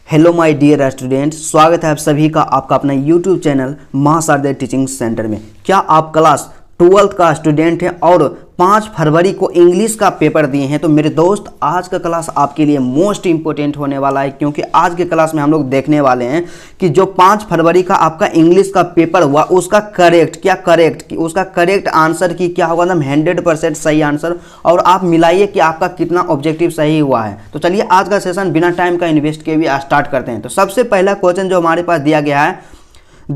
Hello my dear student, स्वागत है आप सभी का आपका अपना यूट्यूब चैनल महासारदय टीचिंग सेंटर में। क्या आप क्लास 12th का स्टूडेंट हैं और 5 फरवरी को इंग्लिश का पेपर दिए हैं? तो मेरे दोस्त, आज का क्लास आपके लिए मोस्ट इंपॉर्टेंट होने वाला है, क्योंकि आज के क्लास में हम लोग देखने वाले हैं कि जो 5 फरवरी का आपका इंग्लिश का पेपर हुआ उसका उसका करेक्ट आंसर की क्या होगा, एकदम 100% सही आंसर, और आप मिलाइए कि आपका कितना ऑब्जेक्टिव सही हुआ है। तो चलिए आज का सेशन बिना टाइम का इन्वेस्ट किए भी स्टार्ट करते हैं। तो सबसे पहला क्वेश्चन जो हमारे पास दिया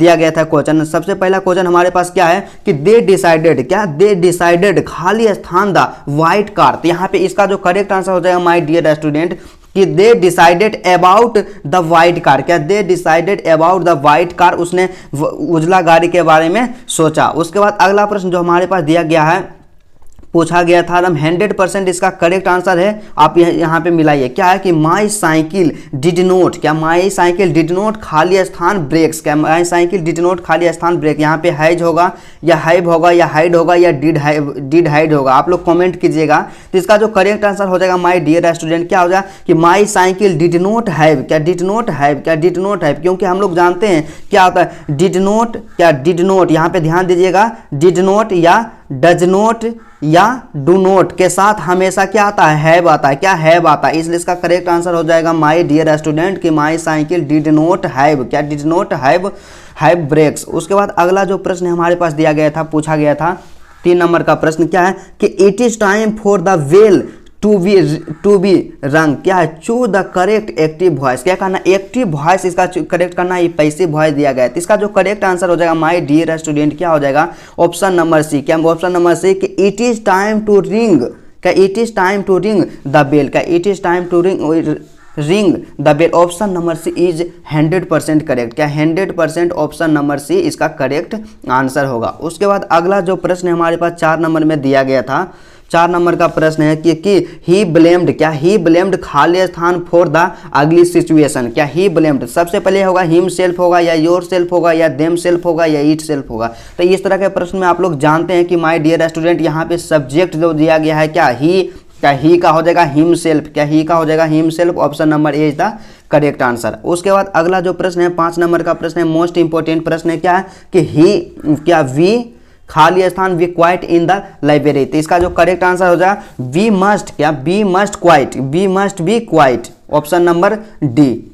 गया था क्वेश्चन, सबसे पहला क्वेश्चन हमारे पास क्या है कि दे डिसाइडेड खाली स्थान द व्हाइट कार। तो यहाँ पे इसका जो करेक्ट आंसर हो जाएगा माय डियर स्टूडेंट कि they decided about the white car. क्या they decided about the white car, उसने उजला गाड़ी के बारे में सोचा। उसके बाद अगला प्रश्न जो हमारे पास दिया गया है, पूछा गया था, हम 100% इसका करेक्ट आंसर है। आप यहाँ पे मिलाइए, क्या है कि माई साइकिल डिड नोट खाली स्थान ब्रेक्स। क्या माई साइकिल डिड नोट खाली स्थान ब्रेक, यहाँ पे हैज होगा या हैव होगा या हाइड होगा या डिड हाइड होगा, आप लोग कमेंट कीजिएगा। तो इसका जो करेक्ट आंसर हो जाएगा माई डियर स्टूडेंट क्या हो जाएगा कि my cycle did note have. क्या डिड नोट हैव, क्योंकि हम लोग जानते हैं क्या होता है डिड नोट, यहाँ पे ध्यान दीजिएगा, डिड नोट या डज नोट या डू नोट के साथ हमेशा क्या आता है, हैव आता है। क्या हैव आता है, इसलिए इसका करेक्ट आंसर हो जाएगा माय डियर स्टूडेंट कि my cycle did note have. क्या डिड नोट हैव ब्रेक्स। उसके बाद अगला जो प्रश्न हमारे पास दिया गया था, पूछा गया था 3 नंबर का प्रश्न, क्या है कि it is time for the bell to be rung. क्या है, choose the correct active voice. क्या करना, एक्टिव वॉइस इसका करेक्ट करना, ये पैसिव वॉइस दिया गया है। तो इसका जो करेक्ट आंसर हो जाएगा माय डियर स्टूडेंट क्या हो जाएगा, ऑप्शन नंबर सी। क्या ऑप्शन नंबर सी कि it is time to ring. क्या it is time to ring the bell. क्या it is time to ring the bell, option number C is 100% correct. क्या 100% option number सी इसका correct answer होगा। उसके बाद अगला जो प्रश्न हमारे पास 4 नंबर में दिया गया था, 4 नंबर का प्रश्न है कि ही ब्लेम्ड खाली स्थान फॉर द अगली सिचुएशन। क्या ही ब्लेम्ड, सबसे पहले होगा हिम सेल्फ होगा या योर सेल्फ होगा या देम सेल्फ होगा या इट सेल्फ होगा। तो इस तरह के प्रश्न में आप लोग जानते हैं कि माय डियर स्टूडेंट यहाँ पे सब्जेक्ट जो दिया गया है क्या ही का हो जाएगा हिम सेल्फ। क्या ही का हो जाएगा him self, option number A is the correct answer. उसके बाद अगला जो प्रश्न है 5 नंबर का प्रश्न है, मोस्ट इंपॉर्टेंट प्रश्न है, क्या है कि वी खाली स्थान be quiet in the library. तो इसका जो करेक्ट आंसर हो जाएगा we must be quiet, option number D.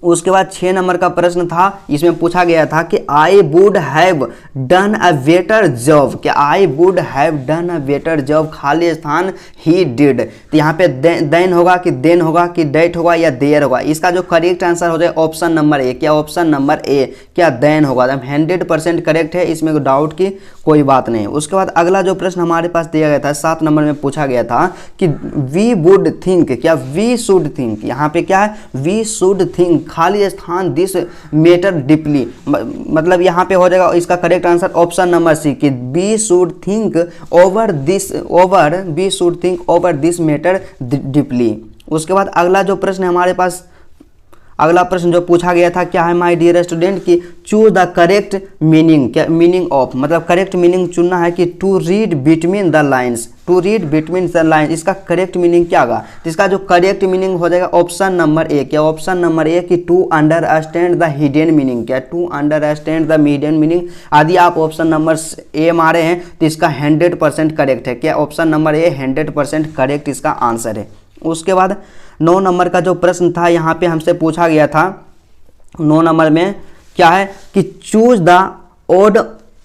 उसके बाद 6 नंबर का प्रश्न था, इसमें पूछा गया था कि I would have done a better job. क्या I would have done a better job, खाली स्थान ही डिड। तो यहाँ पे देन होगा कि देन होगा कि डेट होगा या देयर होगा। इसका जो करेक्ट आंसर हो जाए ऑप्शन नंबर ए। क्या ऑप्शन नंबर ए क्या देन होगा, 100% करेक्ट है, इसमें डाउट की कोई बात नहीं। उसके बाद अगला जो प्रश्न हमारे पास दिया गया था 7 नंबर में पूछा गया था कि वी वुड थिंक। क्या वी शुड थिंक, यहाँ पे क्या है वी शुड थिंक खाली स्थान दिस मैटर डीपली, मतलब यहाँ पे हो जाएगा इसका correct answer option number C कि we should think over this matter deeply. उसके बाद अगला जो प्रश्न हमारे पास, अगला प्रश्न जो पूछा गया था क्या है माय डियर स्टूडेंट कि चूज द करेक्ट मीनिंग। क्या मीनिंग ऑफ, मतलब करेक्ट मीनिंग चुनना है कि to read between the lines. इसका करेक्ट मीनिंग क्या होगा, तो इसका जो करेक्ट मीनिंग हो जाएगा ऑप्शन नंबर ए। क्या ऑप्शन नंबर ए कि to understand the hidden meaning. क्या to understand the hidden meaning. यदि आप ऑप्शन नंबर ए मारे हैं तो इसका 100% करेक्ट है। क्या ऑप्शन नंबर ए 100% करेक्ट इसका आंसर है। उसके बाद 9 नंबर का जो प्रश्न था, यहाँ पे हमसे पूछा गया था 9 नंबर में क्या है कि choose the odd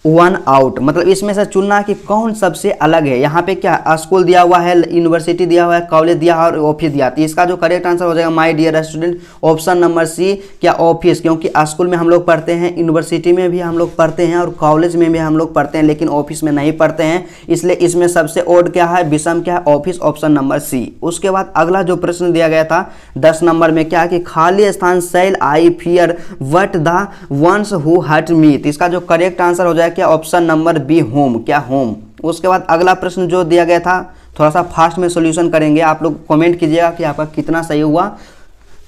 one out, मतलब इसमें से चुनना कि कौन सबसे अलग है। यहाँ पे क्या स्कूल दिया हुआ है, यूनिवर्सिटी दिया हुआ है, कॉलेज दिया हुआ है और ऑफिस दिया। तो इसका जो करेक्ट आंसर हो जाएगा my dear student option number C. क्या ऑफिस, क्योंकि स्कूल में हम लोग पढ़ते हैं, यूनिवर्सिटी में भी हम लोग पढ़ते हैं और कॉलेज में भी हम लोग पढ़ते हैं, लेकिन ऑफिस में नहीं पढ़ते हैं, इसलिए इसमें सबसे ओड क्या है, विषम क्या है, ऑफिस, ऑप्शन नंबर सी। उसके बाद अगला जो प्रश्न दिया गया था 10 नंबर में क्या है कि खाली स्थान shall I fear what the ones who hurt me. तो इसका जो करेक्ट आंसर हो जाएगा क्या ऑप्शन नंबर बी होम। क्या होम। उसके बाद अगला प्रश्न जो दिया गया था, थोड़ा सा फास्ट में सॉल्यूशन करेंगे, आप लोग कमेंट कीजिएगा कि आपका कितना सही हुआ।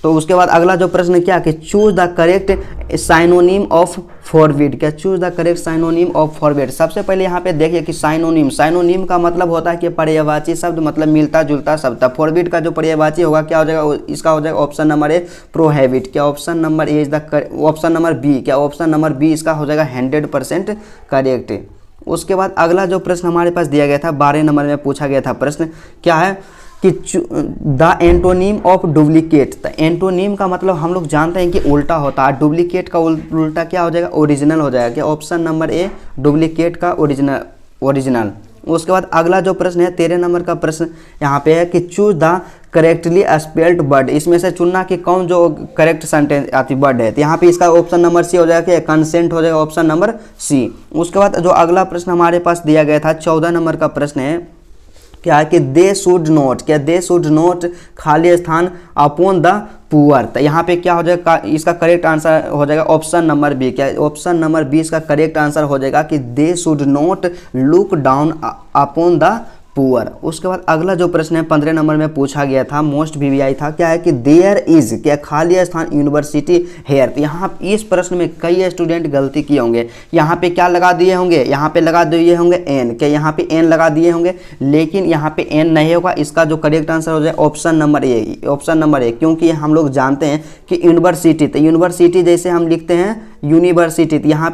तो उसके बाद अगला जो प्रश्न क्या कि choose the correct synonym of forbid, क्या choose the correct synonym of forbid. सबसे पहले यहाँ पे देखिए कि साइनोनिम का मतलब होता है कि पर्यायवाची शब्द, मतलब मिलता जुलता शब्द। फॉरबिड का जो पर्यायवाची होगा क्या हो जाएगा, इसका हो जाएगा ऑप्शन नंबर ए प्रोहिबिट। क्या option number A is the option number B, क्या ऑप्शन नंबर बी इसका हो जाएगा 100% करेक्ट। उसके बाद अगला जो प्रश्न हमारे पास दिया गया था 12 नंबर में पूछा गया था प्रश्न क्या है कि the antonym of duplicate. The antonym का मतलब हम लोग जानते हैं कि उल्टा होता है, डुप्लीकेट का उल्टा क्या हो जाएगा, ओरिजिनल हो जाएगा। क्या ऑप्शन नंबर ए डुप्लीकेट का ओरिजिनल। उसके बाद अगला जो प्रश्न है 13 नंबर का प्रश्न यहाँ पे है कि choose the correctly spelled word. इसमें से चुनना कि कौन जो करेक्ट सेंटेंस आती वर्ड है। तो यहाँ पे इसका ऑप्शन नंबर सी हो जाएगा, कि कंसेंट हो जाएगा ऑप्शन नंबर सी। उसके बाद जो अगला प्रश्न हमारे पास दिया गया था 14 नंबर का प्रश्न है क्या है कि दे शुड नोट, क्या दे शुड नोट खाली स्थान अपॉन द पुअर। तो यहाँ पे क्या हो जाएगा, इसका करेक्ट आंसर हो जाएगा ऑप्शन नंबर बी। क्या ऑप्शन नंबर बी इसका करेक्ट आंसर हो जाएगा कि they should note look down upon the poor. उसके बाद अगला जो प्रश्न है 15 नंबर में पूछा गया था, मोस्ट वीवीआई था, क्या है कि देयर इज, क्या खाली स्थान यूनिवर्सिटी हेयर। तो यहाँ इस प्रश्न में कई स्टूडेंट गलती किए होंगे। यहाँ पे क्या लगा दिए होंगे, यहाँ पे लगा दिए होंगे एन, क्या यहाँ पे एन लगा दिए होंगे, लेकिन यहाँ पे एन नहीं होगा। इसका जो करेक्ट आंसर हो जाए ऑप्शन नंबर ए, ऑप्शन नंबर ए, क्योंकि हम लोग जानते हैं कि यूनिवर्सिटी, तो यूनिवर्सिटी जैसे हम लिखते हैं यूनिवर्सिटी, तो यहाँ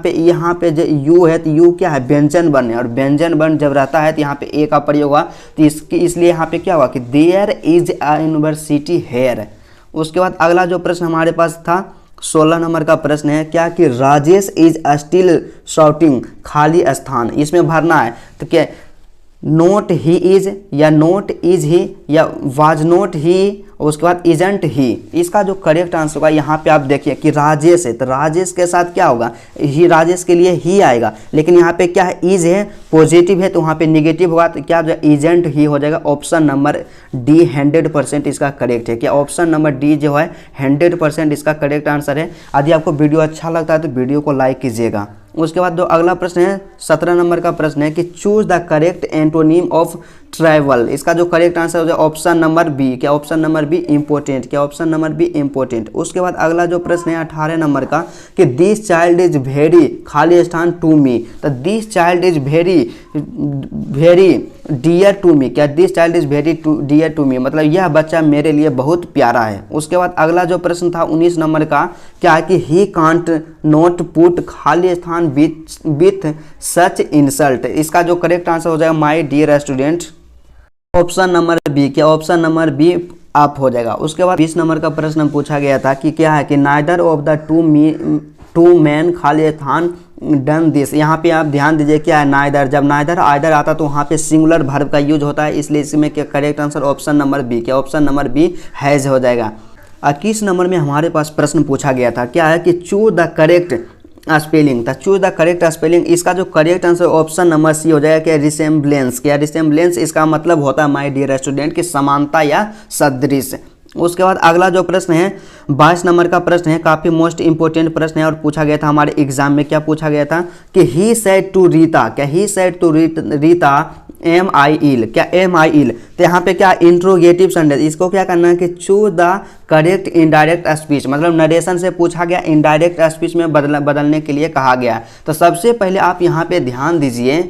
पे जो यू है तो यू क्या है, व्यंजन वर्ण है, और व्यंजन वर्ण जब रहता है तो यहाँ पे ए का प्रयोग होगा। तो इसलिए यहाँ पे क्या होगा कि there is a university here. उसके बाद अगला जो प्रश्न हमारे पास था 16 नंबर का प्रश्न है क्या कि राजेश इज स्टिल शाउटिंग खाली स्थान, इसमें भरना है। तो क्या नोट ही इज, या नोट इज ही, या वाज नोट ही, उसके बाद इजंट ही। इसका जो करेक्ट आंसर होगा यहाँ पे आप देखिए कि राजेश है, तो राजेश के साथ क्या होगा, ही, राजेश के लिए ही आएगा, लेकिन यहाँ पे क्या है इज है, पॉजिटिव है, तो वहाँ पे नेगेटिव होगा, तो क्या इजेंट ही हो जाएगा। ऑप्शन नंबर डी 100% इसका करेक्ट है। क्या ऑप्शन नंबर डी जो है 100% इसका करेक्ट आंसर है। यदि आपको वीडियो अच्छा लगता है तो वीडियो को लाइक कीजिएगा। उसके बाद जो अगला प्रश्न है 17 नंबर का प्रश्न है कि choose the correct antonym of travel. इसका जो करेक्ट आंसर हो जाए ऑप्शन नंबर बी, क्या ऑप्शन नंबर बी इंपॉर्टेंट, क्या ऑप्शन नंबर बी इंपॉर्टेंट। उसके बाद अगला जो प्रश्न है 18 नंबर का कि दिस चाइल्ड इज वेरी खाली स्थान टू मी। तो this child is very dear to me, क्या this child is very dear to me, मतलब यह बच्चा मेरे लिए बहुत प्यारा है। उसके बाद अगला जो प्रश्न था 19 नंबर का क्या है कि ही कांट नॉट पुट खाली स्थान विथ सच इंसल्ट। इसका जो करेक्ट आंसर हो जाएगा my dear student option number B, क्या ऑप्शन नंबर बी आप हो जाएगा। उसके बाद 20 नंबर का प्रश्न पूछा गया था कि क्या है कि neither of the two man खाली स्थान डन दिस। यहाँ पे आप ध्यान दीजिए क्या है नाइदर, जब नाइदर आइदर आता तो वहाँ पे सिंगुलर वर्ब का यूज होता है, इसलिए इसमें क्या correct answer option number B, क्या ऑप्शन नंबर बी हैज हो जाएगा। 21 नंबर में हमारे पास प्रश्न पूछा गया था क्या है कि चूज द करेक्ट स्पेलिंग। था चूज द करेक्ट स्पेलिंग, इसका जो correct answer option number C हो जाएगा। क्या रिसेम्बलेंस, क्या रिसेम्बलेंस इसका मतलब होता है माय डियर स्टूडेंट की समानता या सदृश। उसके बाद अगला जो प्रश्न है 22 नंबर का प्रश्न है, काफ़ी मोस्ट इंपोर्टेंट प्रश्न है और पूछा गया था हमारे एग्जाम में। क्या पूछा गया था कि ही सेड टू रीता, क्या he said to Rita am I ill, क्या एम आई इल। तो यहाँ पे क्या इंट्रोगेटिव सेंटेंस, इसको क्या करना है कि choose the correct indirect speech, मतलब नरेशन से पूछा गया, इनडायरेक्ट स्पीच में बदलने के लिए कहा गया। तो सबसे पहले आप यहाँ पे ध्यान दीजिए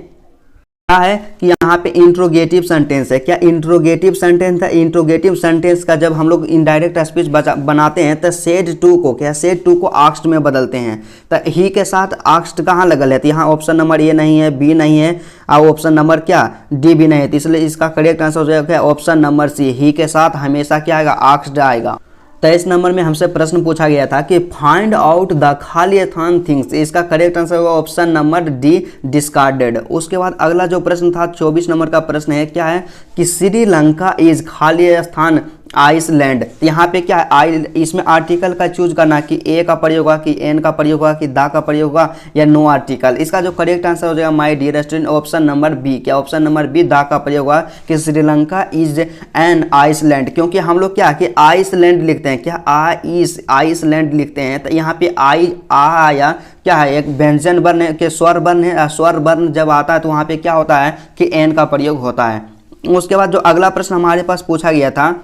क्या है कि यहाँ पे इंट्रोगेटिव सेंटेंस है। क्या इंट्रोगेटिव सेंटेंस है, इंट्रोगेटिव सेंटेंस का जब हम लोग इनडायरेक्ट स्पीच बनाते हैं तो सेड टू को, क्या सेड टू को आस्क्ड में बदलते हैं। तो ही के साथ आस्क्ड कहाँ लगल है, तो यहाँ ऑप्शन नंबर ए नहीं है, बी नहीं है, और ऑप्शन नंबर क्या डी भी नहीं है, तो इसलिए इसका करेक्ट आंसर हो जाएगा ऑप्शन नंबर सी, ही के साथ हमेशा क्या आएगा आस्क्ड आएगा। 23 नंबर में हमसे प्रश्न पूछा गया था कि फाइंड आउट द खाली स्थान थिंग्स, इसका करेक्ट आंसर होगा ऑप्शन नंबर डी डिस्कार्डेड। उसके बाद अगला जो प्रश्न था 24 नंबर का प्रश्न है क्या है कि श्रीलंका इज खाली स्थान आइसलैंड। यहाँ पे क्या है इसमें आर्टिकल का चूज करना कि ए का प्रयोग होगा, कि एन का प्रयोग होगा, कि दा का प्रयोग होगा, या नो आर्टिकल। इसका जो करेक्ट आंसर हो जाएगा my dear student option number B, क्या ऑप्शन नंबर बी दा का प्रयोग होगा कि श्रीलंका इज एन आइसलैंड, क्योंकि हम लोग क्या कि आइसलैंड लिखते हैं, क्या आइसलैंड लिखते हैं। तो यहाँ पे आया क्या है एक व्यंजन वर्ण के स्वर वर्ण है, स्वर वर्ण जब आता है तो वहाँ पे क्या होता है कि एन का प्रयोग होता है। उसके बाद जो अगला प्रश्न हमारे पास पूछा गया था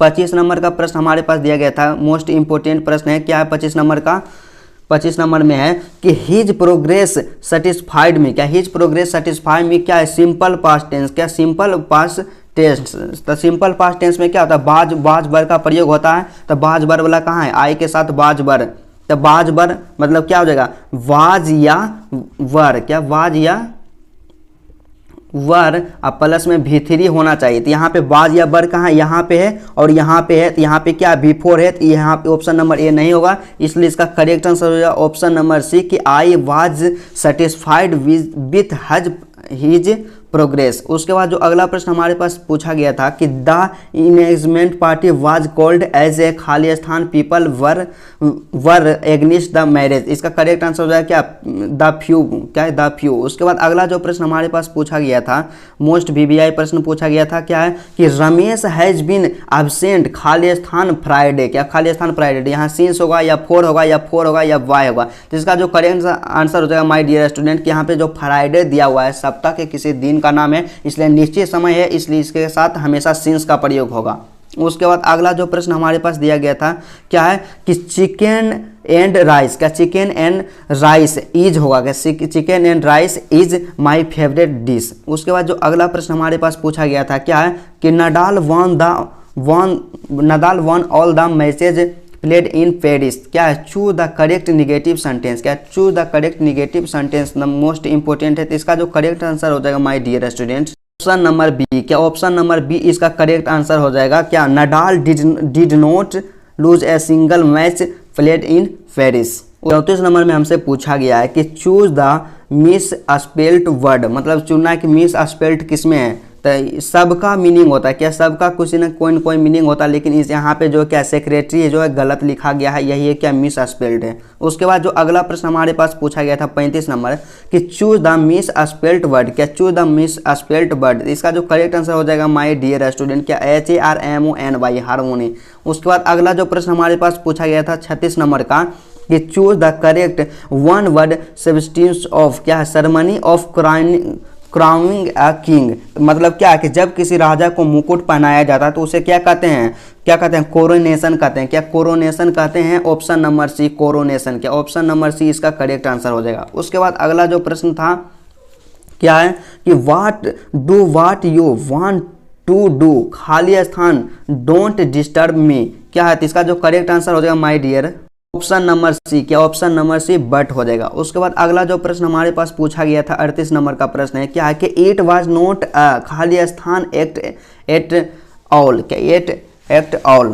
25 नंबर का प्रश्न हमारे पास दिया गया था, मोस्ट इंपोर्टेंट प्रश्न है। क्या है 25 नंबर का 25 नंबर में है कि हिज प्रोग्रेस सेटिस्फाइड में, क्या हिज प्रोग्रेस सेटिस्फाइड में क्या है, सिंपल पास्ट टेंस, क्या सिंपल पास्ट टेंस। तो सिंपल पास्ट टेंस में क्या होता है, बाज बर का प्रयोग होता है। तो बाज बर वाला कहाँ है, आई के साथ बाज बर। तो बाज बर मतलब क्या हो जाएगा, वाज या वर, क्या वाज या वर, अब प्लस में भी3 होना चाहिए। तो यहाँ पे बाज या बर कहाँ है, यहाँ पे है और यहाँ पे है। तो यहाँ पे क्या भी4 है, तो यहाँ पे ऑप्शन नंबर ए नहीं होगा, इसलिए इसका करेक्ट आंसर हो जाएगा ऑप्शन नंबर सी कि I was satisfied with his progress. उसके बाद जो अगला प्रश्न हमारे पास पूछा गया था कि the engagement party was called as a खालिस्तान people were against the marriage. इसका करेक्ट आंसर हो जाएगा क्या, द फ्यू, क्या है, द फ्यू। उसके बाद अगला जो प्रश्न हमारे पास पूछा गया था, मोस्ट वीवीआई प्रश्न पूछा गया था, क्या है कि रमेश हैज बीन एब्सेंट खालिस्तान फ्राइडे, क्या खालिस्तान फ्राइडे, यहाँ सीन्स होगा या 4 होगा या 4 होगा या वाई होगा। तो इसका जो करेक्ट आंसर हो जाएगा माय डियर स्टूडेंट कि यहाँ पे जो फ्राइडे दिया हुआ है सप्ताह के किसी दिन का नाम है, इसलिए निश्चित समय है, इसलिए इसके साथ हमेशा सिंस का प्रयोग होगा। उसके बाद अगला जो प्रश्न हमारे पास दिया गया था, क्या है कि चिकन एंड राइस, क्या चिकन एंड राइस इज होगा, क्या chicken and rice is my favourite dish. उसके बाद जो अगला प्रश्न हमारे पास पूछा गया था, क्या है कि Nadal won all the matches played in Paris, क्या है choose the correct negative sentence, क्या choose the correct negative sentence the most important है। तो इसका जो करेक्ट आंसर हो जाएगा my dear students option number B, क्या ऑप्शन नंबर बी इसका करेक्ट आंसर हो जाएगा, क्या Nadal did not lose a single match played in Paris. 34 number में हमसे पूछा गया है कि choose the misspelt word, मतलब चुनना है कि मिस स्पेल्ट किसमें है। तो सबका मीनिंग होता है, क्या सबका कुछ न कोई मीनिंग होता है, लेकिन इस यहाँ पे जो क्या सेक्रेटरी है जो है गलत लिखा गया है, यही है क्या मिस स्पेल्ड है। उसके बाद जो अगला प्रश्न हमारे पास पूछा गया था 35 नंबर कि choose the misspelt word, क्या choose the misspelt word. इसका जो करेक्ट आंसर हो जाएगा माय डियर स्टूडेंट क्या HARMONY हार्मोनी। उसके बाद अगला जो प्रश्न हमारे पास पूछा गया था 36 नंबर का कि choose the correct one word substitute of, क्या है ceremony of crowning a king, मतलब क्या है कि जब किसी राजा को मुकुट पहनाया जाता है तो उसे क्या कहते हैं, क्या कहते हैं, कोरोनेशन कहते हैं, क्या कोरोनेशन कहते हैं। ऑप्शन नंबर सी कोरोनेशन, क्या ऑप्शन नंबर सी इसका करेक्ट आंसर हो जाएगा। उसके बाद अगला जो प्रश्न था, क्या है कि what you want to do खाली स्थान डोंट डिस्टर्ब मी, क्या है। तो इसका जो करेक्ट आंसर हो जाएगा my dear option number C, क्या ऑप्शन नंबर सी बट हो जाएगा। उसके बाद अगला जो प्रश्न हमारे पास पूछा गया था 38 नंबर का प्रश्न है, क्या है कि इट वाज नॉट अ खाली स्थान एट ऑल, क्या एट ऑल।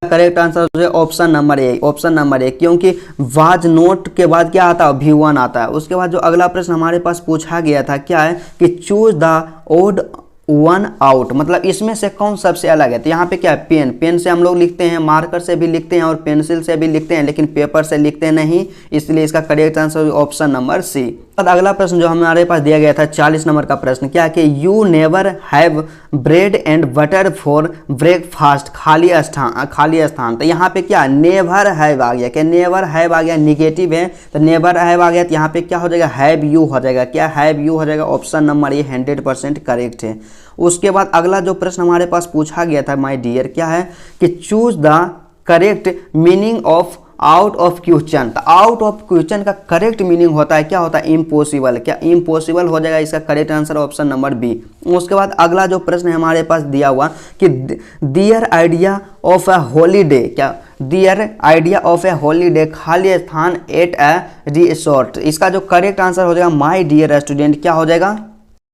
करेक्ट आंसर हो जाएगा ऑप्शन नंबर ए, ऑप्शन नंबर ए, क्योंकि वाज नोट के बाद क्या आता है, V1 आता है। उसके बाद जो अगला प्रश्न हमारे पास पूछा गया था, क्या है कि choose the odd one out, मतलब इसमें से कौन सबसे अलग है। तो यहाँ पे क्या है, पेन से हम लोग लिखते हैं, मार्कर से भी लिखते हैं और पेंसिल से भी लिखते हैं, लेकिन पेपर से लिखते नहीं, इसलिए इसका correct answer option number C. अगला प्रश्न जो हमारे पास दिया गया था 40 नंबर का प्रश्न, क्या कि you never have bread and butter for breakfast खाली स्थान। तो यहाँ पे क्या नेवर हैव आ गया, क्या नेवर हैव आ गया, निगेटिव है, तो नेवर हैव आ गया, तो यहाँ पे क्या हो जाएगा, हैव यू हो जाएगा, क्या हैव यू हो जाएगा। ऑप्शन नंबर ये 100% करेक्ट है। उसके बाद अगला जो प्रश्न हमारे पास पूछा गया था माय डियर, क्या है कि choose the correct meaning of out of question. तो आउट ऑफ क्वेश्चन का करेक्ट मीनिंग होता है, क्या होता है, इम्पॉसिबल, क्या इम्पॉसिबल हो जाएगा, इसका correct answer option number B. उसके बाद अगला जो प्रश्न है हमारे पास दिया हुआ कि दियर आइडिया ऑफ अ हॉलीडे, क्या दियर आइडिया ऑफ ए हॉलीडे खाली स्थान एट अ रिसोर्ट। इसका जो करेक्ट आंसर हो जाएगा माय डियर स्टूडेंट क्या हो जाएगा,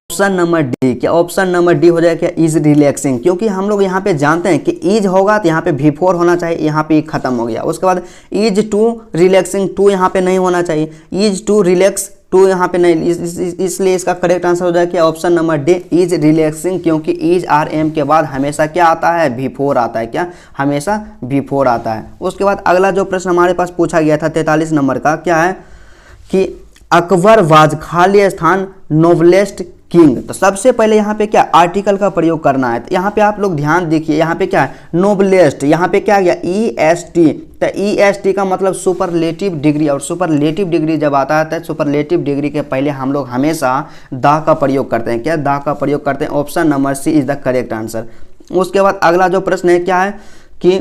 ऑप्शन नंबर डी, क्या ऑप्शन नंबर डी हो जाएगा, क्या इज रिलैक्सिंग, क्योंकि हम लोग यहाँ पे जानते हैं कि इज होगा तो यहाँ पे V4 होना चाहिए, यहाँ पे खत्म हो गया। उसके बाद इज टू रिलैक्सिंग, टू यहाँ पे नहीं होना चाहिए, इज टू रिलैक्स, टू यहाँ पे नहीं, इसलिए इसका करेक्ट आंसर हो जाएगा क्या option number D is relaxing, क्योंकि इज आर एम के बाद हमेशा क्या आता है, V4 आता है, क्या हमेशा V4 आता है। उसके बाद अगला जो प्रश्न हमारे पास पूछा गया था 43 नंबर का, क्या है कि अकबर वाज खाली स्थान नोवेलेस्ट किंग। तो सबसे पहले यहाँ पे क्या आर्टिकल का प्रयोग करना है, तो यहाँ पे आप लोग ध्यान देखिए, यहाँ पे क्या है नोबलेस्ट, यहाँ पे क्या आ गया EST। तो EST का मतलब सुपरलेटिव डिग्री, और सुपरलेटिव डिग्री जब आता है तो सुपरलेटिव डिग्री के पहले हम लोग हमेशा दा का प्रयोग करते हैं, क्या दा का प्रयोग करते हैं। Option number C is the correct answer. उसके बाद अगला जो प्रश्न है, क्या है कि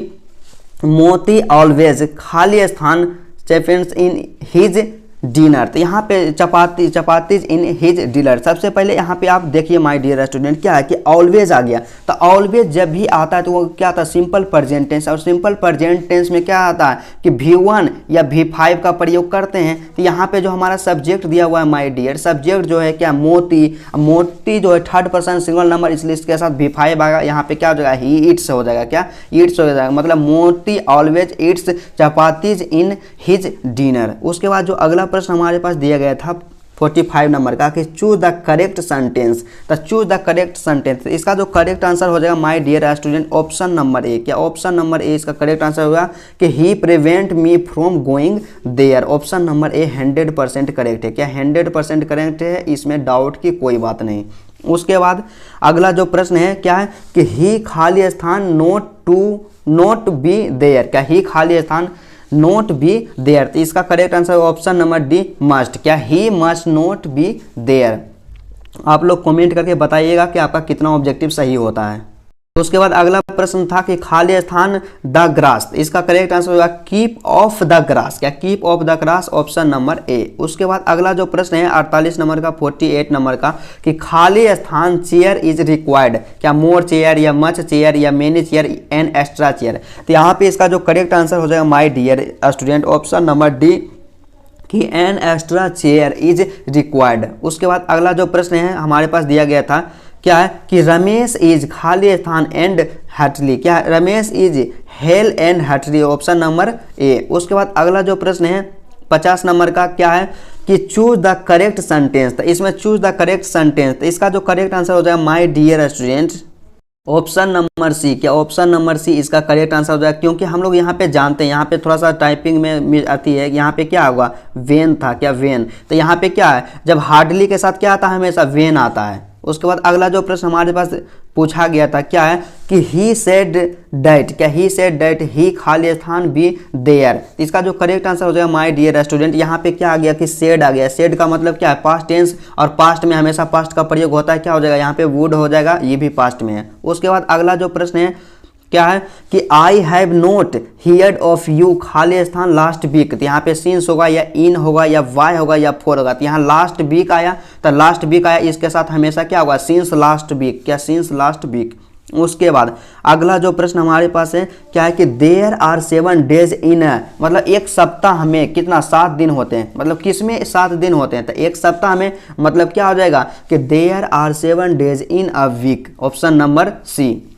मोती ऑलवेज खाली स्थान चपातीज इन हिज डिनर। तो यहाँ पे चपातीज इन हिज डिनर। सबसे पहले यहाँ पे आप देखिए माय डियर स्टूडेंट क्या है कि ऑलवेज आ गया। तो ऑलवेज जब भी आता है तो वो क्या आता है, सिंपल प्रेजेंट टेंस। और सिंपल प्रेजेंट टेंस में क्या आता है कि V1 या V5 का प्रयोग करते हैं। तो यहाँ पे जो हमारा सब्जेक्ट दिया हुआ है माय डियर, सब्जेक्ट जो है क्या, मोती। मोती जो है थर्ड पर्सन सिंगल नंबर, इसलिए इसके साथ V5 आएगा। यहाँ पे क्या हो जाएगा, ही ईट्स हो जाएगा, क्या ईट्स हो जाएगा, मतलब मोती always Yeats chapatis in his dinner. उसके बाद जो अगला प्रश्न हमारे पास दिया गया था 45 नंबर का कि चूज द करेक्ट सेंटेंस। तो चूज द करेक्ट सेंटेंस, इसका जो करेक्ट आंसर हो जाएगा my dear student option number A. क्या ऑप्शन नंबर ए इसका करेक्ट आंसर होगा कि he prevent me from going there. Option number A 100% correct है। क्या 100% करेक्ट है, इसमें डाउट की कोई बात नहीं। उसके बाद अगला जो प्रश्न है क्या है कि ही खाली स्थान नोट बी देयर। क्या ही खाली स्थान नोट बी देयर। तो इसका correct answer option number D must. क्या he must not be there. आप लोग कमेंट करके बताइएगा कि आपका कितना ऑब्जेक्टिव सही होता है। उसके बाद अगला प्रश्न था कि खाली स्थान द ग्रास। इसका करेक्ट आंसर होगा कीप ऑफ द ग्रास। क्या keep of the grass, option number A. उसके बाद अगला जो प्रश्न है 48 नंबर का 48 नंबर का कि खाली स्थान चेयर इज रिक्वायर्ड। क्या मोर चेयर या मच चेयर या many chair and extra chair. तो यहाँ पे इसका जो करेक्ट आंसर हो जाएगा my dear student option number D कि an extra chair is required. उसके बाद अगला जो प्रश्न है हमारे पास दिया गया था क्या है कि रमेश इज खाली स्थान एंड हटली। क्या Ramesh is hello and Hatli, option number A. उसके बाद अगला जो प्रश्न है 50 नंबर का क्या है कि चूज द करेक्ट सेंटेंस। तो इसमें चूज द करेक्ट सेंटेंस, तो इसका जो करेक्ट आंसर हो जाएगा my dear student option number C. क्या ऑप्शन नंबर सी इसका करेक्ट आंसर हो जाएगा, क्योंकि हम लोग यहाँ पे जानते हैं, यहाँ पे थोड़ा सा टाइपिंग में आती है, यहाँ पे क्या होगा वेन था। क्या वेन, तो यहाँ पे क्या है जब हार्डली के साथ क्या आता है, हमेशा वेन आता है। उसके बाद अगला जो प्रश्न हमारे पास पूछा गया था क्या है कि ही सेड डैट। क्या ही सेड डैट ही खाली स्थान बी देयर। इसका जो करेक्ट आंसर हो जाएगा माय डियर स्टूडेंट यहाँ पे क्या आ गया कि सेड आ गया। सेड का मतलब क्या है, पास्ट टेंस, और पास्ट में हमेशा पास्ट का प्रयोग होता है। क्या हो जाएगा यहाँ पे वुड हो जाएगा, ये भी पास्ट में है। उसके बाद अगला जो प्रश्न है क्या है कि I have note heard of you खाली स्थान लास्ट वीक। तो यहाँ पे सिंस होगा या इन होगा या वाई होगा या फोर होगा। तो यहाँ लास्ट वीक आया, तो लास्ट वीक आया, इसके साथ हमेशा क्या होगा सिंस लास्ट वीक। क्या सिंस लास्ट वीक। उसके बाद अगला जो प्रश्न हमारे पास है क्या है कि देयर आर 7 डेज इन, मतलब एक सप्ताह में कितना 7 दिन होते हैं, मतलब किस में 7 दिन होते हैं। तो एक सप्ताह में मतलब क्या हो जाएगा कि there are 7 days in a week, option number C.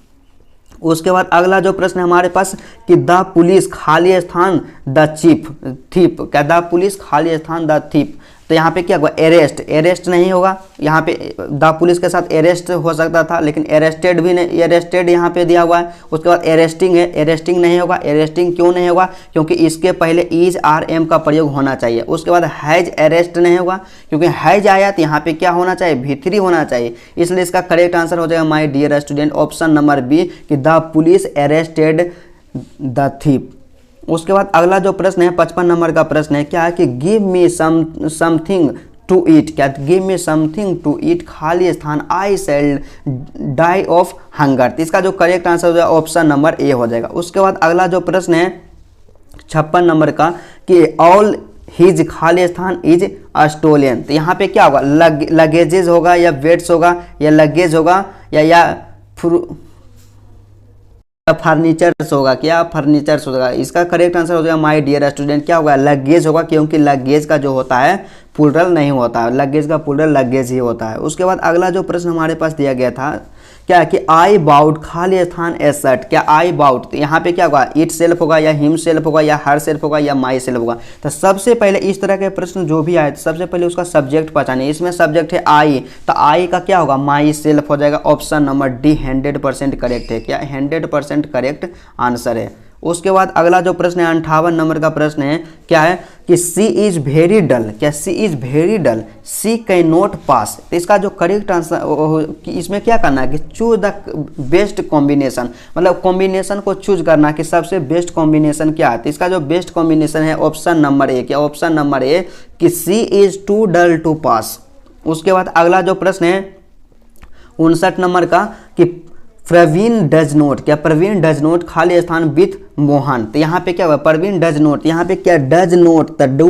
उसके बाद अगला जो प्रश्न हमारे पास कि द पुलिस खाली स्थान द चीफ थीप। क्या द पुलिस खाली स्थान द थीप। तो यहाँ पे क्या होगा अरेस्ट, अरेस्ट नहीं होगा, यहाँ पे द पुलिस के साथ अरेस्ट हो सकता था, लेकिन अरेस्टेड भी नहीं, अरेस्टेड यहाँ पे दिया हुआ है। उसके बाद अरेस्टिंग है, अरेस्टिंग नहीं होगा। अरेस्टिंग क्यों नहीं होगा, क्योंकि इसके पहले इज आर एम का प्रयोग होना चाहिए। उसके बाद हैज अरेस्ट नहीं होगा, क्योंकि हैज आया तो यहाँ पे क्या होना चाहिए, V3 होना चाहिए। इसलिए इसका करेक्ट आंसर हो जाएगा my dear student option number B कि the police arrested the thief. उसके बाद अगला जो प्रश्न है 55 नंबर का प्रश्न है क्या है कि give me something to eat. क्या give me something to eat खाली स्थान I shall die of hunger. तो इसका जो करेक्ट आंसर हो जाएगा ऑप्शन नंबर ए हो जाएगा। उसके बाद अगला जो प्रश्न है 56 नंबर का कि ऑल हिज खाली स्थान इज स्टोलन। तो यहाँ पे क्या होगा लगेजेज होगा या वेट्स होगा या लगेज होगा या फर्नीचर्स होगा। क्या फर्नीचर्स होगा। इसका करेक्ट आंसर हो जाएगा माय डियर स्टूडेंट क्या होगा लगेज होगा, क्योंकि लगेज का जो होता है प्लूरल नहीं होता है, लगेज का प्लूरल लगेज ही होता है। उसके बाद अगला जो प्रश्न हमारे पास दिया गया था क्या है कि आई बाउट खाली स्थान ए शर्ट। क्या आई बाउट, तो यहाँ पे क्या होगा इट सेल्फ होगा या हिम सेल्फ होगा या हर सेल्फ होगा या माई सेल्फ होगा। तो सबसे पहले इस तरह के प्रश्न जो भी आए तो सबसे पहले उसका सब्जेक्ट पहचानिए। इसमें सब्जेक्ट है आई, तो आई का क्या होगा माई सेल्फ हो जाएगा। ऑप्शन नंबर डी 100% करेक्ट है। क्या 100% करेक्ट आंसर है। उसके बाद अगला जो प्रश्न है 58 नंबर का प्रश्न है क्या है कि सी इज वेरी डल। क्या she is very dull she can not pass. तो इसका जो करेक्ट आंसर इसमें क्या करना है कि चूज द बेस्ट कॉम्बिनेशन, मतलब कॉम्बिनेशन को चूज करना कि सबसे बेस्ट कॉम्बिनेशन क्या है। तो इसका जो बेस्ट कॉम्बिनेशन है ऑप्शन नंबर ए। क्या ऑप्शन नंबर ए कि सी इज टू डल टू पास। उसके बाद अगला जो प्रश्न है 59 नंबर का कि प्रवीण डज नोट, क्या प्रवीण डज नोट खाली स्थान विथ मोहन। तो यहाँ पे क्या होगा, प्रवीण डज नोट, यहाँ पे क्या डज नोट, तो डू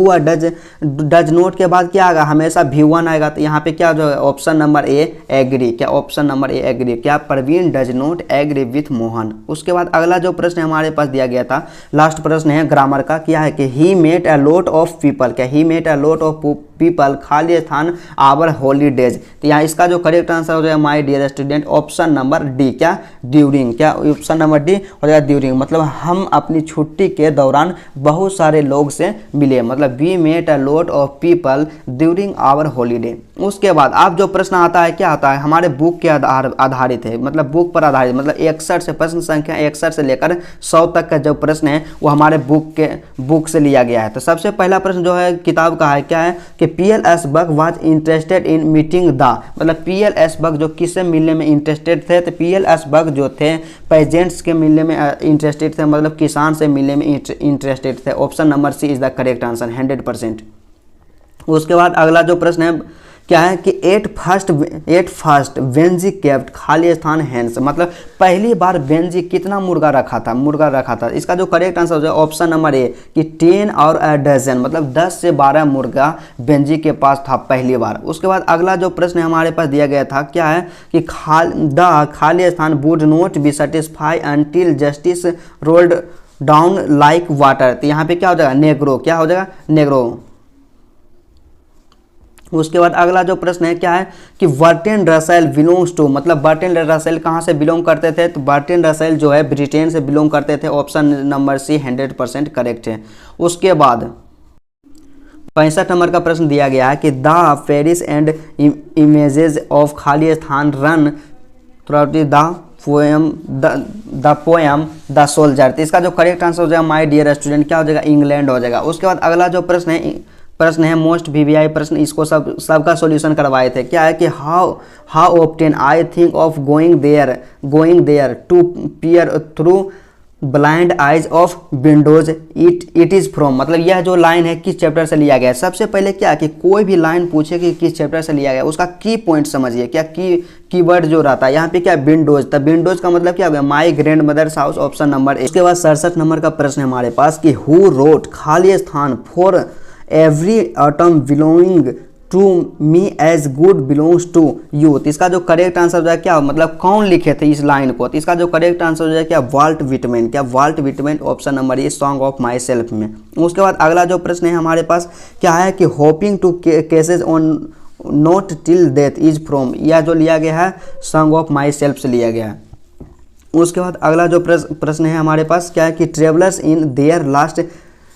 डज नोट के बाद क्या आएगा, हमेशा V1 आएगा। तो यहाँ पे क्या जो है ऑप्शन नंबर ए एग्री, क्या ऑप्शन नंबर ए एग्री, क्या Praveen does not agree with Mohan. उसके बाद अगला जो प्रश्न हमारे पास दिया गया था, लास्ट प्रश्न है ग्रामर का, क्या है कि he met a lot of people, क्या he met a lot of people खाली स्थान आवर हॉलीडेज। तो यहाँ इसका जो करेक्ट आंसर हो जाएगा my dear student option number D, क्या ड्यूरिंग, क्या ऑप्शन नंबर डी हो जाएगा ड्यूरिंग, मतलब हम अपनी छुट्टी के दौरान बहुत सारे लोग से मिले, मतलब we met a lot of people during our holiday. उसके बाद आप जो प्रश्न आता है क्या आता है, हमारे बुक के आधारित है, मतलब बुक पर आधारित, मतलब 61 से प्रश्न संख्या 61 से लेकर 100 तक का जो प्रश्न है वो हमारे बुक से लिया गया है। तो सबसे पहला प्रश्न जो है किताब का है, क्या है कि PLS bug was interested in meeting the, मतलब PLS बग जो किससे मिलने में इंटरेस्टेड थे, तो PLS बग जो थे पेजेंट्स के मिलने में इंटरेस्टेड थे, मतलब किसान से मिलने में इंटरेस्टेड थे। Option number C is the correct answer 100%। उसके बाद अगला जो प्रश्न है क्या है कि एट फर्स्ट वेंजी केप्ट खाली स्थान हैंस, मतलब पहली बार वेंजी कितना मुर्गा रखा था। इसका जो करेक्ट आंसर हो जाए ऑप्शन नंबर ए कि 10 और अ डजन, मतलब 10 से 12 मुर्गा वेंजी के पास था पहली बार। उसके बाद अगला जो प्रश्न हमारे पास दिया गया था क्या है कि खाली स्थान would not be satisfy until justice rolled down like water. तो यहाँ पे क्या हो जाएगा नेग्रो, क्या हो जाएगा नेग्रो। उसके बाद अगला जो प्रश्न है क्या है कि बर्ट्रैंड रसेल बिलोंग्स टू, मतलब बर्ट्रैंड रसेल कहाँ से बिलोंग करते थे, तो बर्ट्रैंड रसेल जो है ब्रिटेन से बिलोंग करते थे। ऑप्शन नंबर सी 100% करेक्ट है। उसके बाद 65 नंबर का प्रश्न दिया गया है कि the Paris and images of खाली स्थान run through the poem the soldier. तो इसका जो करेक्ट आंसर हो जाएगा माय डियर स्टूडेंट क्या हो जाएगा इंग्लैंड हो जाएगा। उसके बाद अगला जो प्रश्न है मोस्ट VVI प्रश्न, इसको सबका सॉल्यूशन करवाए थे। क्या है कि how often I think of going there to peer through blind eyes of windows it is from, मतलब यह जो लाइन है किस चैप्टर से लिया गया है। सबसे पहले क्या कि कोई भी लाइन पूछे कि किस चैप्टर से लिया गया उसका की पॉइंट समझिए, क्या कीवर्ड जो रहता है यहाँ पे क्या विंडोज, तब विंडोज का मतलब क्या हो गया my grandmother's house, option number A. उसके बाद 67 नंबर का प्रश्न है हमारे पास कि हु रोट खाली स्थान for every item belonging to me as good belongs to you. तो इसका जो करेक्ट आंसर हो जाए क्या, मतलब कौन लिखे थे इस लाइन को, तो इसका जो करेक्ट आंसर हो जाए क्या वाल्ट विटमैन, क्या Walt Whitman, option number A song of myself में। उसके बाद अगला जो प्रश्न है हमारे पास क्या है कि hoping to cases on not till death is from, यह जो लिया गया है सॉन्ग ऑफ माई सेल्फ से लिया गया है। उसके बाद अगला जो प्रश्न है हमारे पास क्या है कि travellers in their last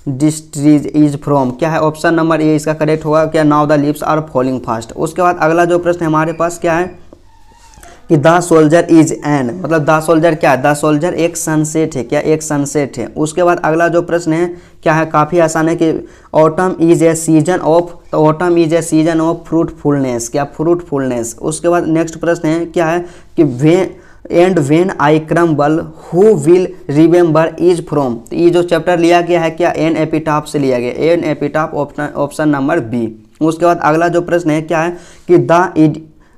distress is from, क्या है ऑप्शन नंबर ए इसका करेक्ट होगा क्या now the leaves are falling fast. उसके बाद अगला जो प्रश्न हमारे पास क्या है कि द सोल्जर इज एन, मतलब द सोल्जर क्या है, द सोल्जर एक सनसेट है, क्या एक सनसेट है। उसके बाद अगला जो प्रश्न है क्या है काफ़ी आसान है कि autumn is a season of, तो autumn is a season of fruitfulness, क्या फ्रूटफुलनेस। उसके बाद नेक्स्ट प्रश्न है क्या है कि and when I crumble who will remember is from, तो ये जो चैप्टर लिया गया है क्या एन एपिटाफ से लिया गया, an epitaph option number B. उसके बाद अगला जो प्रश्न है क्या है कि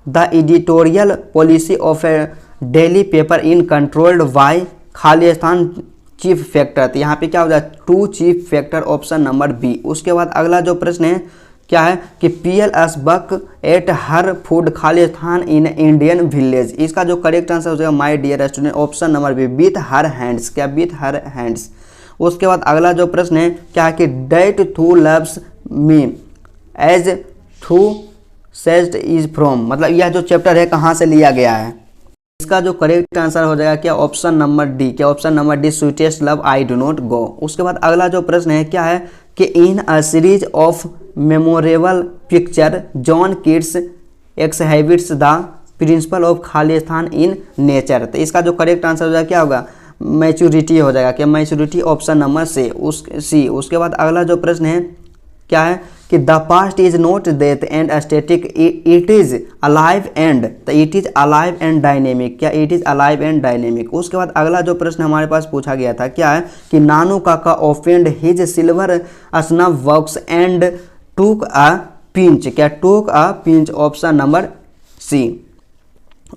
the editorial policy of a daily paper in controlled by खाली स्थान चीफ फैक्टर, तो यहाँ पे क्या हो जाए to chief factor, option number B. उसके बाद अगला जो प्रश्न है क्या है कि PLS buck at her food खाली स्थान इन इंडियन विलेज, इसका जो करेक्ट आंसर हो जाएगा my dear student option number B with her hands, क्या विथ हर हैंड्स। उसके बाद अगला जो प्रश्न है क्या है कि डेट थू लव्स मी एज थू सेज्ड इज फ्रॉम, मतलब यह जो चैप्टर है कहाँ से लिया गया है। इसका जो करेक्ट आंसर हो जाएगा क्या ऑप्शन नंबर डी, क्या option number D sweetest love I do not go. उसके बाद अगला जो प्रश्न है क्या है कि in a series of memorable picture John Keats exhibits the principle of खाली स्थान इन नेचर, तो इसका जो करेक्ट आंसर हो जाएगा क्या होगा मैच्योरिटी हो जाएगा, क्या मैच्योरिटी, ऑप्शन नंबर सी। उसके बाद अगला जो प्रश्न है क्या है कि the past is not death and static it is alive and, तो it is alive and dynamic, क्या it is alive and dynamic. उसके बाद अगला जो प्रश्न हमारे पास पूछा गया था क्या है कि Nanu Kaka opened his silver snuff box and took a pinch, क्या took a pinch, option number C.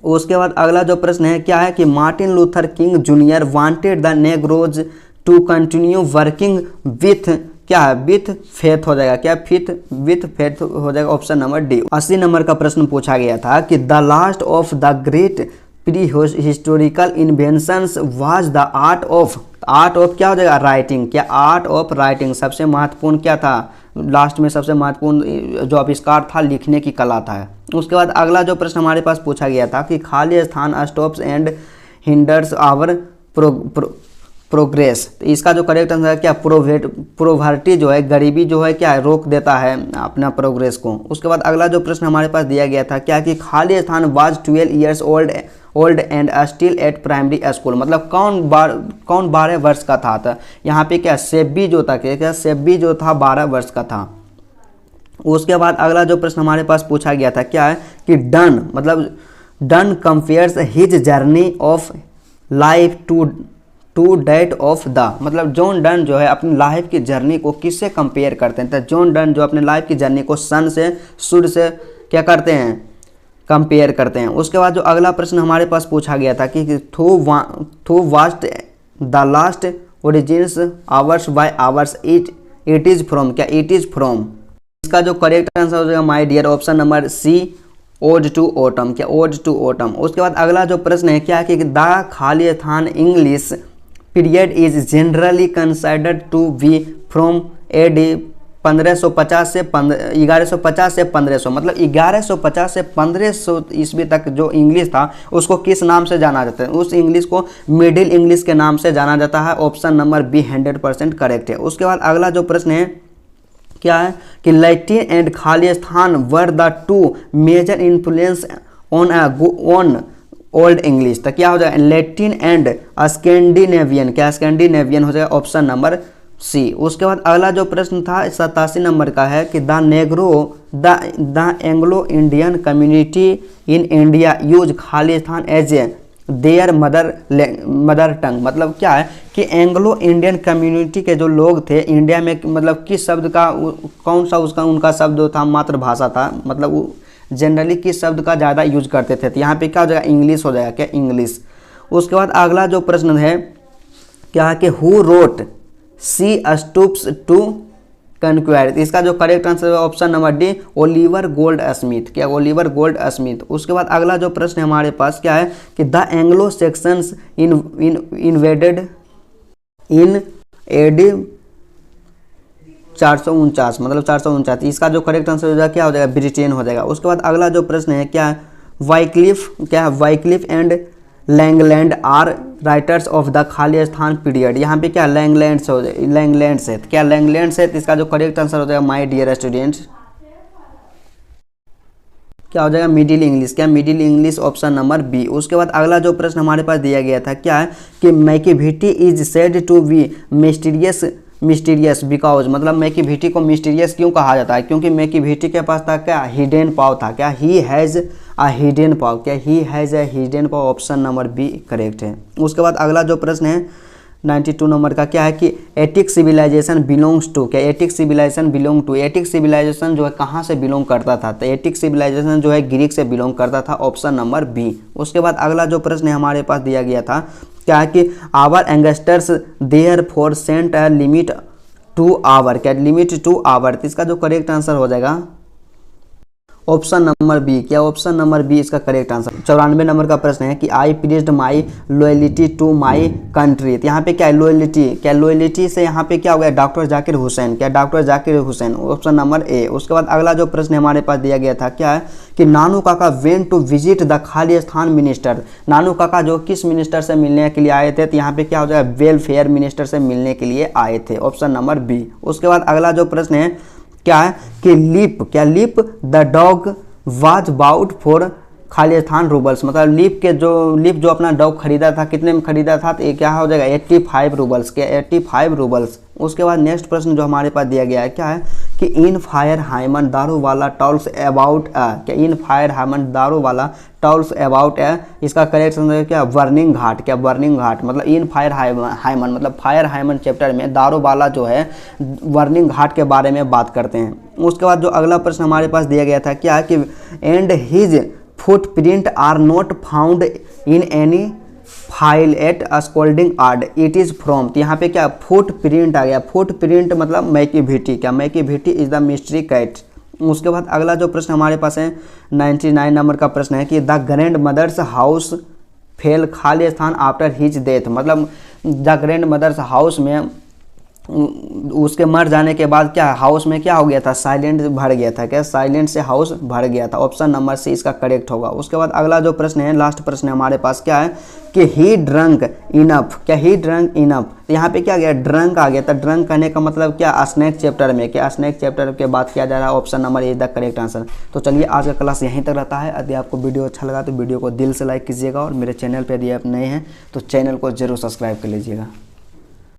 उसके बाद अगला जो प्रश्न है क्या है कि Martin Luther King Junior wanted the Negroes to continue working with, क्या है, विथ फेथ हो जाएगा, क्या फिथ विथ फेथ हो जाएगा, ऑप्शन नंबर डी। 80 नंबर का प्रश्न पूछा गया था कि the last of the great pre historical inventions was the art of क्या हो जाएगा, राइटिंग, क्या आर्ट ऑफ राइटिंग सबसे महत्वपूर्ण क्या था, लास्ट में सबसे महत्वपूर्ण जो आविष्कार था लिखने की कला था। उसके बाद अगला जो प्रश्न हमारे पास पूछा गया था कि खाली स्थान stops and hinders our progress, तो इसका जो करेक्ट आंसर है क्या, प्रोवर्टी जो है, गरीबी जो है क्या है, रोक देता है अपना प्रोग्रेस को। उसके बाद अगला जो प्रश्न हमारे पास दिया गया था क्या कि खाली स्थान was 12 years old and still at primary school, मतलब कौन 12 वर्ष का था। यहाँ पे क्या सेब्बी जो था, क्या सेब्बी जो था 12 वर्ष का था। उसके बाद अगला जो प्रश्न हमारे पास पूछा गया था क्या है कि Donne compares his journey of life to that of the, मतलब जॉन डन जो है अपनी लाइफ की जर्नी को किससे कंपेयर करते हैं, तो जॉन डन जो अपने लाइफ की जर्नी को सन से, सूर्य से क्या करते हैं, कंपेयर करते हैं। उसके बाद जो अगला प्रश्न हमारे पास पूछा गया था कि thou watchest the last oozings hours by hours it is from, क्या इट इज फ्रॉम, इसका जो करेक्ट आंसर हो जाएगा my dear option number C, ode to autumn, क्या ओड टू ऑटम। उसके बाद अगला जो प्रश्न है क्या कि द खाली स्थान English period is generally considered to be from AD 1150 से 1500, मतलब 1150 से 1500 ईस्वी तक जो इंग्लिश था उसको किस नाम से जाना जाता है, उस इंग्लिश को मिडिल इंग्लिश के नाम से जाना जाता है, ऑप्शन नंबर बी 100% करेक्ट है। उसके बाद अगला जो प्रश्न है क्या है कि लैटिन एंड खाली स्थान were the two major influence on old English, तो क्या हो जाएगा लैटिन एंड स्कैंडिनेवियन, क्या स्कैंडिनेवियन हो जाएगा, ऑप्शन नंबर सी। उसके बाद अगला जो प्रश्न था 87 नंबर का है कि the Anglo Indian community in India use खाली स्थान as a their mother tongue, मतलब क्या है कि एंग्लो इंडियन कम्युनिटी के जो लोग थे इंडिया में, मतलब किस शब्द का, कौन सा उसका उनका शब्द था, मातृभाषा था, मतलब वो जनरली किस शब्द का ज़्यादा यूज करते थे, तो यहाँ पे क्या हो जाएगा इंग्लिश हो जाएगा, क्या इंग्लिश। उसके बाद अगला जो प्रश्न है क्या है कि who wrote she stoops to conquer, इसका जो करेक्ट आंसर है option number D, Oliver Goldsmith, क्या ओलिवर गोल्ड स्मिथ। उसके बाद अगला जो प्रश्न हमारे पास क्या है कि the Anglo Saxons invaded in AD 449, मतलब 449, इसका जो करेक्ट आंसर हो जाएगा क्या हो जाएगा, ब्रिटेन हो जाएगा। उसके बाद अगला जो प्रश्न है क्या है Wycliffe and Langland are writers of the खाली स्थान पीरियड, यहाँ पे क्या लैंगलैंड से, क्या लैंगलैंड से, इसका जो करेक्ट आंसर हो जाएगा माय डियर स्टूडेंट्स क्या हो जाएगा मिडिल इंग्लिश, क्या middle English, option number B. उसके बाद अगला जो प्रश्न हमारे पास दिया गया था क्या है कि Machiavelli is said to be mysterious because, मतलब मैकियावेली को मिस्टीरियस क्यों कहा जाता है, क्योंकि मैकियावेली के पास था क्या हिडन पावर था, क्या he has a hidden power, क्या he has a hidden power, option number B correct है। उसके बाद अगला जो प्रश्न है 92 नंबर का क्या है कि एटिक सिविलाइजेशन बिलोंग्स टू, क्या Attic civilization belong to, Attic civilization जो है कहाँ से बिलोंग करता था, तो एटिक सिविलाइजेशन जो है ग्रीक से बिलोंग करता था, ऑप्शन नंबर बी। उसके बाद अगला जो प्रश्न हमारे पास दिया गया था क्या है कि our ancestors therefore sent a limit to our, क्या लिमिट टू आवर, इसका जो करेक्ट आंसर हो जाएगा ऑप्शन नंबर बी, क्या ऑप्शन नंबर बी इसका करेक्ट आंसर। 94 नंबर का प्रश्न है कि I pledged my loyalty to my country, यहाँ पे क्या है लॉयलिटी, क्या लॉयलिटी से यहाँ पे क्या हो गया डॉक्टर जाकिर हुसैन, क्या doctor Zakir Hussain, option number A. उसके बाद अगला जो प्रश्न हमारे पास दिया गया था क्या है कि नानू काका वेंट टू विजिट द खाली स्थान मिनिस्टर, नानू काका जो किस मिनिस्टर से मिलने के लिए आए थे, तो यहाँ पे क्या हो जाएगा वेलफेयर मिनिस्टर से मिलने के लिए आए थे, ऑप्शन नंबर बी। उसके बाद अगला जो प्रश्न है क्या है कि leap the dog was bought for खाली स्थान रूबल्स, मतलब लीप जो अपना डॉग खरीदा था कितने में खरीदा था, तो ये क्या हो जाएगा 85 रूबल्स, क्या 85 रूबल्स। उसके बाद नेक्स्ट प्रश्न जो हमारे पास दिया गया है क्या है कि इन फायर हाइमन दारू वाला टॉल्स अबाउट क्या इन फायर हाइमन दारू वाला टॉल्स अबाउट इसका करेक्ट आंसर क्या बर्निंग घाट, क्या बर्निंग घाट, मतलब इन फायर हाइमन, मतलब फायर हाइमन चैप्टर में दारू वाला जो है बर्निंग घाट के बारे में बात करते हैं। उसके बाद जो अगला प्रश्न हमारे पास दिया गया था क्या है कि and his footprint are not found in any file at Scotland Yard it is from. तो यहाँ पे क्या फुटप्रिंट आ गया। फुटप्रिंट मतलब मैकीविटी, क्या मैकीविटी इज द मिस्ट्री कैट। उसके बाद अगला जो प्रश्न हमारे पास है 99 नंबर का प्रश्न है कि the grandmother's house fell खाली स्थान आफ्टर हिज डेथ। मतलब द ग्रैंड मदर्स हाउस में उसके मर जाने के बाद क्या हाउस में क्या हो गया था, साइलेंट भर गया था। क्या साइलेंट से हाउस भर गया था। ऑप्शन नंबर सी इसका करेक्ट होगा। उसके बाद अगला जो प्रश्न है, लास्ट प्रश्न है हमारे पास, क्या है कि ही ड्रंक इनफ। क्या ही ड्रंक इनफ, तो यहाँ पे क्या गया ड्रंक आ गया था। ड्रंक कहने का मतलब क्या स्नैक चैप्टर में, क्या स्नैक चैप्टर के बाद किया जा रहा है। Option number A the correct answer. तो चलिए आज का क्लास यहीं तक रहता है। यदि आपको वीडियो अच्छा लगा तो वीडियो को दिल से लाइक कीजिएगा और मेरे चैनल पर यदि आप नए हैं तो चैनल को जरूर सब्सक्राइब कर लीजिएगा।